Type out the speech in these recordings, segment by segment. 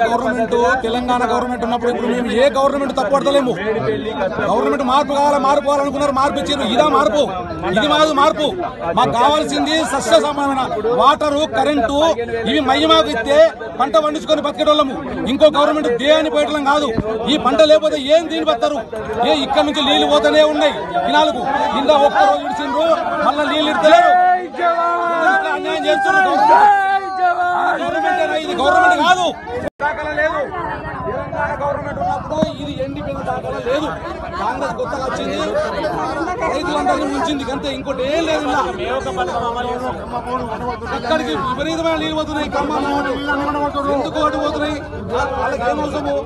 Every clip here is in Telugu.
గవర్నమెంట్ తెలంగాణ గవర్నమెంట్ ఉన్నప్పుడు ఇప్పుడు మేము ఏ గవర్నమెంట్ తప్పడతలేము. గవర్నమెంట్ మార్పు కావాలా, మార్పు కావాలనుకున్నారు, మార్పు ఇచ్చారు. ఇదా మార్పు? ఇది మాది మార్పు. మాకు కావాల్సింది సస్య సమానమైన వాటరు, కరెంటు, ఇవి మయ్యమాకు ఇస్తే పంట పండించుకొని బతికేటోళ్ళము. ఇంకో గవర్నమెంట్ దేని పోయటం కాదు. ఈ పంట లేకపోతే ఏం దీని బతారు? ఇక్కడ నుంచి నీళ్లు పోతూనే ఉన్నాయి. కినాలకు కింద ఒక్కరోజు ఇడిచిండ్రు, మళ్ళీ నీళ్లు ఇడతలేరు. అన్యాయం చేస్తున్నారు. ఇది గవర్నమెంట్ కాదు. దాఖలా లేదు. తెలంగాణ గవర్నమెంట్ ఉన్నప్పుడు ఇది ఎండిపోయిన దాఖలా లేదు. కాంగ్రెస్ కొత్తగా వచ్చింది, రైతులందరినీ ముంచింది అంతే, ఇంకోటి ఏం లేదు. అక్కడికి విపరీతమైన నీళ్ళు పోతున్నాయి. ఎందుకు ఓటు పోతున్నాయి? వాళ్ళకి ఏం అవసరము?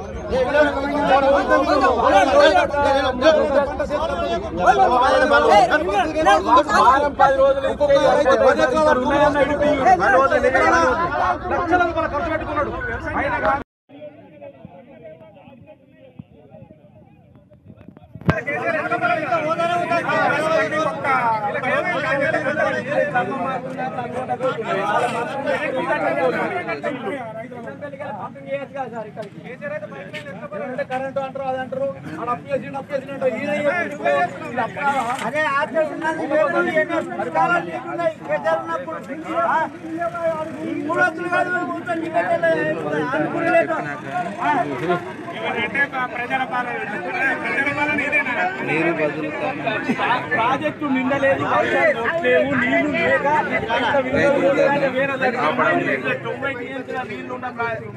లక్షల ఖర్చు పెట్టుకున్నాడు. కరెంటు అంటారు, అది అంటారు, అప్పు చేసినట్టు అదే ప్రాజెక్టు నిండలేదు, లేవు, నీళ్లు లేక 90 టీఎంసీల నీళ్లు ఉన్న ప్రాజెక్టు.